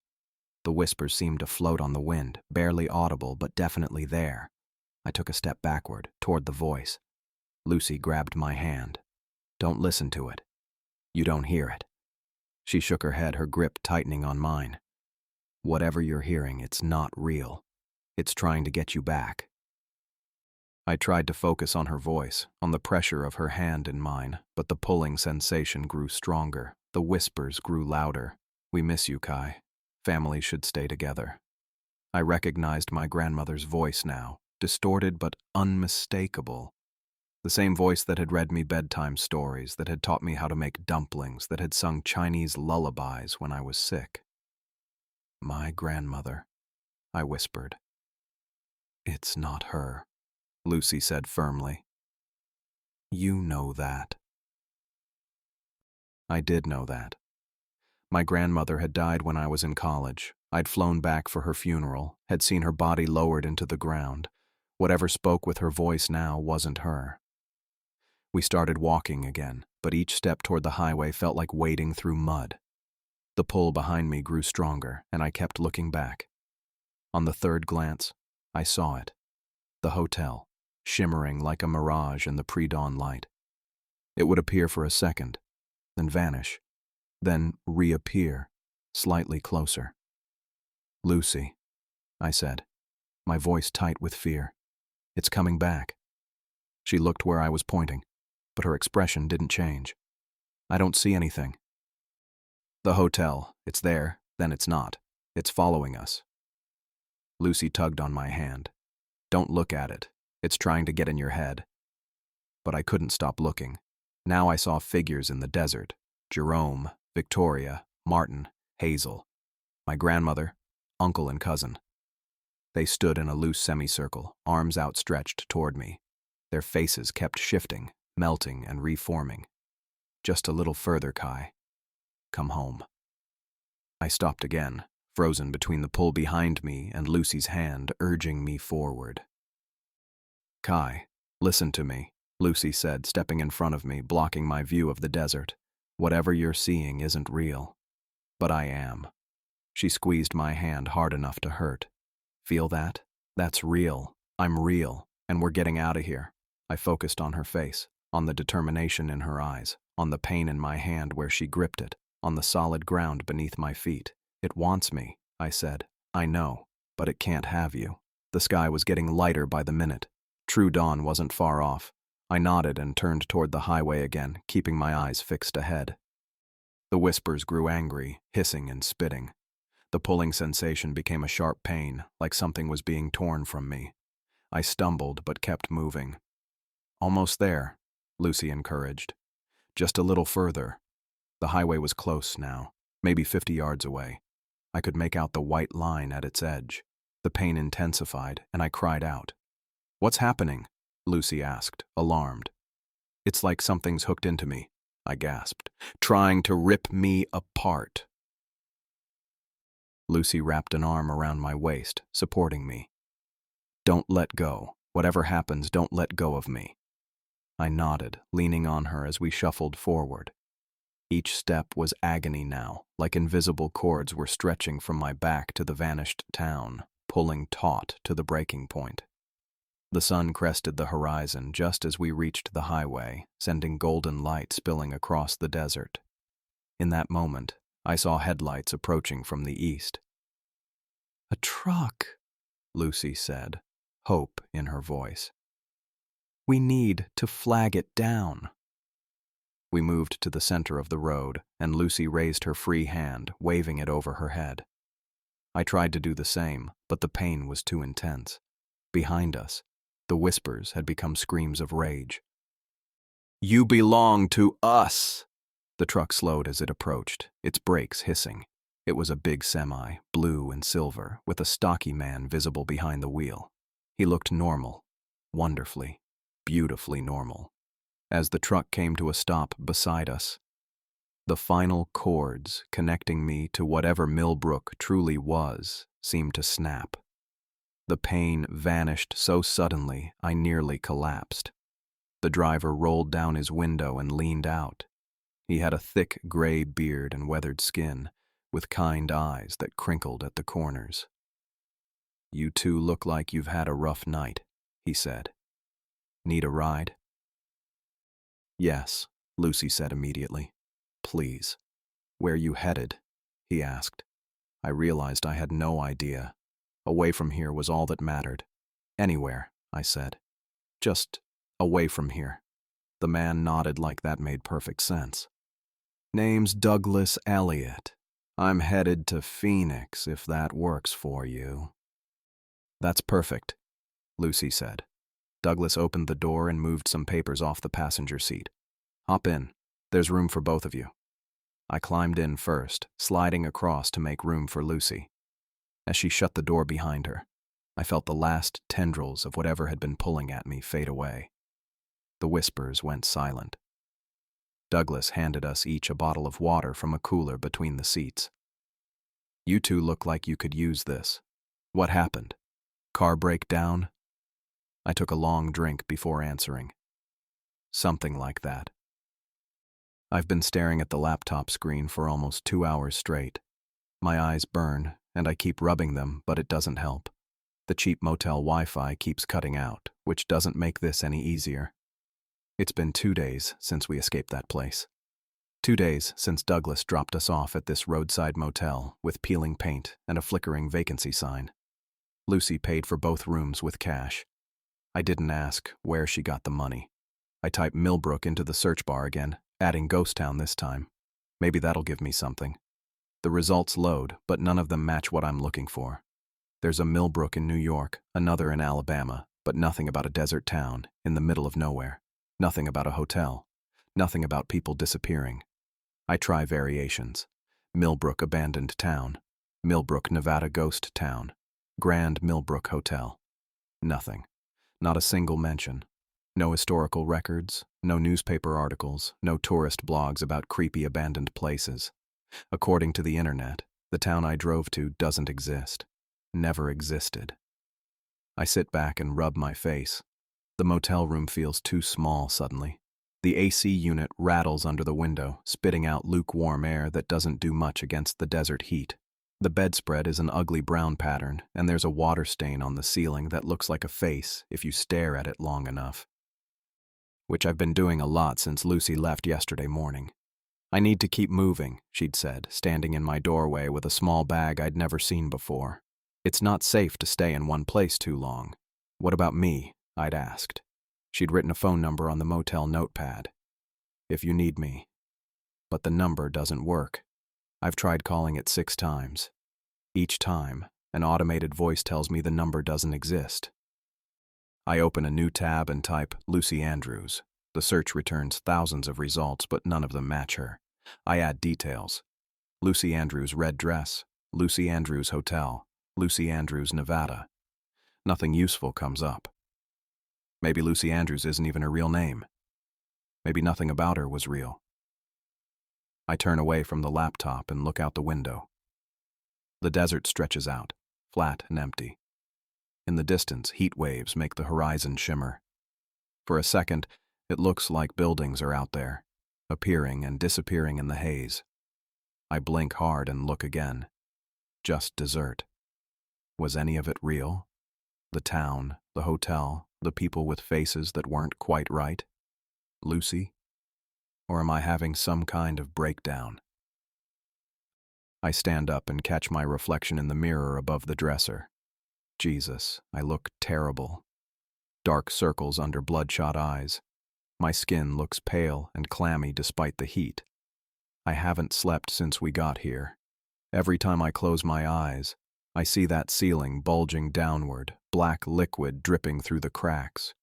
The whispers seemed to float on the wind, barely audible but definitely there. I took a step backward, toward the voice. Lucy grabbed my hand. "Don't listen to it. You don't hear it." She shook her head, her grip tightening on mine. "Whatever you're hearing, it's not real. It's trying to get you back." I tried to focus on her voice, on the pressure of her hand in mine, but the pulling sensation grew stronger. The whispers grew louder. "We miss you, Kai. Family should stay together." I recognized my grandmother's voice now, distorted but unmistakable. The same voice that had read me bedtime stories, that had taught me how to make dumplings, that had sung Chinese lullabies when I was sick. "My grandmother," I whispered. "It's not her," Lucy said firmly. "You know that." I did know that. My grandmother had died when I was in college. I'd flown back for her funeral, had seen her body lowered into the ground. Whatever spoke with her voice now wasn't her. We started walking again, but each step toward the highway felt like wading through mud. The pull behind me grew stronger, and I kept looking back. On the third glance, I saw it. The hotel, shimmering like a mirage in the pre-dawn light. It would appear for a second, then vanish, then reappear, slightly closer. "Lucy," I said, my voice tight with fear. "It's coming back." She looked where I was pointing, but her expression didn't change. "I don't see anything." "The hotel, it's there, then it's not. It's following us." Lucy tugged on my hand. "Don't look at it. It's trying to get in your head." But I couldn't stop looking. Now I saw figures in the desert. Jerome, Victoria, Martin, Hazel. My grandmother, uncle and cousin. They stood in a loose semicircle, arms outstretched toward me. Their faces kept shifting, melting and reforming. "Just a little further, Kai. Come home." I stopped again, frozen between the pull behind me and Lucy's hand urging me forward. "Kai, listen to me," Lucy said, stepping in front of me, blocking my view of the desert. "Whatever you're seeing isn't real. But I am." She squeezed my hand hard enough to hurt. "Feel that? That's real. I'm real, and we're getting out of here." I focused on her face, on the determination in her eyes, on the pain in my hand where she gripped it, on the solid ground beneath my feet. "It wants me," I said. "I know, but it can't have you." The sky was getting lighter by the minute. True dawn wasn't far off. I nodded and turned toward the highway again, keeping my eyes fixed ahead. The whispers grew angry, hissing and spitting. The pulling sensation became a sharp pain, like something was being torn from me. I stumbled but kept moving. "Almost there," Lucy encouraged. "Just a little further." The highway was close now, maybe 50 yards away. I could make out the white line at its edge. The pain intensified, and I cried out. "What's happening?" Lucy asked, alarmed. "It's like something's hooked into me," I gasped, "trying to rip me apart." Lucy wrapped an arm around my waist, supporting me. "Don't let go. Whatever happens, don't let go of me." I nodded, leaning on her as we shuffled forward. Each step was agony now, like invisible cords were stretching from my back to the vanished town, pulling taut to the breaking point. The sun crested the horizon just as we reached the highway, sending golden light spilling across the desert. In that moment, I saw headlights approaching from the east. "A truck," Lucy said, hope in her voice. "We need to flag it down." We moved to the center of the road, and Lucy raised her free hand, waving it over her head. I tried to do the same, but the pain was too intense. Behind us, the whispers had become screams of rage. "You belong to us!" The truck slowed as it approached, its brakes hissing. It was a big semi, blue and silver, with a stocky man visible behind the wheel. He looked normal, wonderfully, beautifully normal. As the truck came to a stop beside us, the final cords connecting me to whatever Millbrook truly was seemed to snap. The pain vanished so suddenly I nearly collapsed. The driver rolled down his window and leaned out. He had a thick gray beard and weathered skin, with kind eyes that crinkled at the corners. "You two look like you've had a rough night," he said. "Need a ride?" "Yes," Lucy said immediately. "Please." "Where you headed?" he asked. I realized I had no idea. Away from here was all that mattered. "Anywhere," I said. "Just away from here." The man nodded like that made perfect sense. "Name's Douglas Elliott. I'm headed to Phoenix, if that works for you." "That's perfect," Lucy said. Douglas opened the door and moved some papers off the passenger seat. "Hop in. There's room for both of you." I climbed in first, sliding across to make room for Lucy. As she shut the door behind her, I felt the last tendrils of whatever had been pulling at me fade away. The whispers went silent. Douglas handed us each a bottle of water from a cooler between the seats. "You two look like you could use this. What happened? Car break down?" I took a long drink before answering. "Something like that." I've been staring at the laptop screen for almost 2 hours straight. My eyes burn, and I keep rubbing them, but it doesn't help. The cheap motel Wi-Fi keeps cutting out, which doesn't make this any easier. It's been 2 days since we escaped that place. 2 days since Douglas dropped us off at this roadside motel with peeling paint and a flickering vacancy sign. Lucy paid for both rooms with cash. I didn't ask where she got the money. I typed Millbrook into the search bar again, adding Ghost Town this time. Maybe that'll give me something. The results load, but none of them match what I'm looking for. There's a Millbrook in New York, another in Alabama, but nothing about a desert town in the middle of nowhere. Nothing about a hotel. Nothing about people disappearing. I try variations. Millbrook Abandoned Town. Millbrook, Nevada Ghost Town. Grand Millbrook Hotel. Nothing. Not a single mention. No historical records, no newspaper articles, no tourist blogs about creepy abandoned places. According to the internet, the town I drove to doesn't exist. Never existed. I sit back and rub my face. The motel room feels too small suddenly. The AC unit rattles under the window, spitting out lukewarm air that doesn't do much against the desert heat. The bedspread is an ugly brown pattern, and there's a water stain on the ceiling that looks like a face if you stare at it long enough. Which I've been doing a lot since Lucy left yesterday morning. I need to keep moving, she'd said, standing in my doorway with a small bag I'd never seen before. It's not safe to stay in one place too long. What about me? I'd asked. She'd written a phone number on the motel notepad. If you need me. But the number doesn't work. I've tried calling it 6 times. Each time, an automated voice tells me the number doesn't exist. I open a new tab and type Lucy Andrews. The search returns thousands of results, but none of them match her. I add details. Lucy Andrews red dress, Lucy Andrews Hotel, Lucy Andrews, Nevada. Nothing useful comes up. Maybe Lucy Andrews isn't even her real name. Maybe nothing about her was real. I turn away from the laptop and look out the window. The desert stretches out, flat and empty. In the distance, heat waves make the horizon shimmer. For a second, it looks like buildings are out there, appearing and disappearing in the haze. I blink hard and look again. Just desert. Was any of it real? The town, the hotel, the people with faces that weren't quite right? Lucy? Or am I having some kind of breakdown? I stand up and catch my reflection in the mirror above the dresser. Jesus, I look terrible. Dark circles under bloodshot eyes. My skin looks pale and clammy despite the heat. I haven't slept since we got here. Every time I close my eyes, I see that ceiling bulging downward, black liquid dripping through the cracks.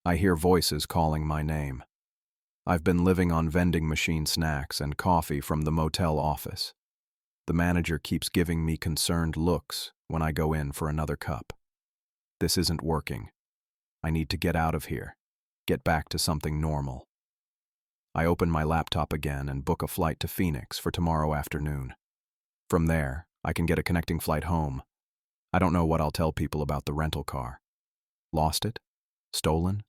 I hear voices calling my name. I've been living on vending machine snacks and coffee from the motel office. The manager keeps giving me concerned looks when I go in for another cup. This isn't working. I need to get out of here, get back to something normal. I open my laptop again and book a flight to Phoenix for tomorrow afternoon. From there, I can get a connecting flight home. I don't know what I'll tell people about the rental car. Lost it? Stolen?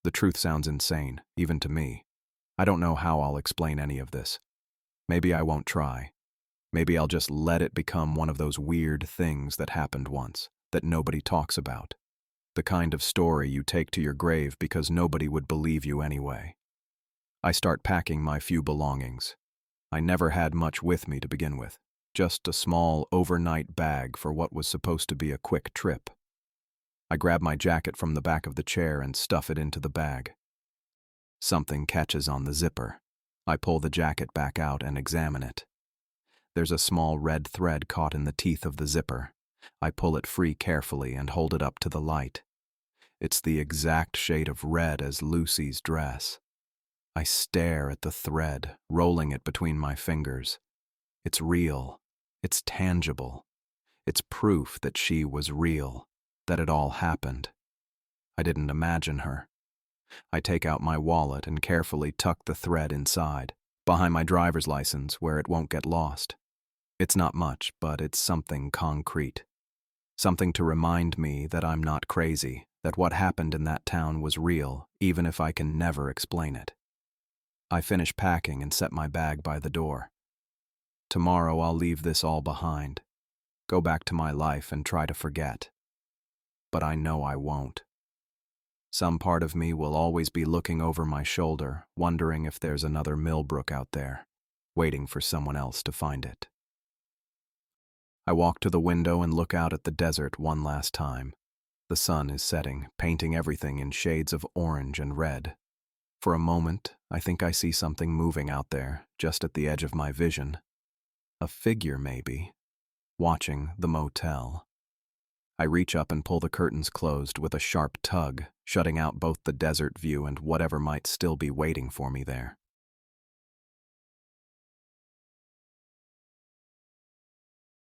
The truth sounds insane, even to me. I don't know how I'll explain any of this. Maybe I won't try. Maybe I'll just let it become one of those weird things that happened once, that nobody talks about. The kind of story you take to your grave because nobody would believe you anyway. I start packing my few belongings. I never had much with me to begin with, just a small overnight bag for what was supposed to be a quick trip. I grab my jacket from the back of the chair and stuff it into the bag. Something catches on the zipper. I pull the jacket back out and examine it. There's a small red thread caught in the teeth of the zipper. I pull it free carefully and hold it up to the light. It's the exact shade of red as Lucy's dress. I stare at the thread, rolling it between my fingers. It's real. It's tangible. It's proof that she was real, that it all happened. I didn't imagine her. I take out my wallet and carefully tuck the thread inside, behind my driver's license where it won't get lost. It's not much, but it's something concrete. Something to remind me that I'm not crazy, that what happened in that town was real, even if I can never explain it. I finish packing and set my bag by the door. Tomorrow I'll leave this all behind. go back to my life and try to forget. But I know I won't. Some part of me will always be looking over my shoulder, wondering if there's another Millbrook out there, waiting for someone else to find it. I walk to the window and look out at the desert one last time. The sun is setting, painting everything in shades of orange and red. For a moment, I think I see something moving out there, just at the edge of my vision. A figure, maybe, watching the motel. I reach up and pull the curtains closed with a sharp tug, shutting out both the desert view and whatever might still be waiting for me there.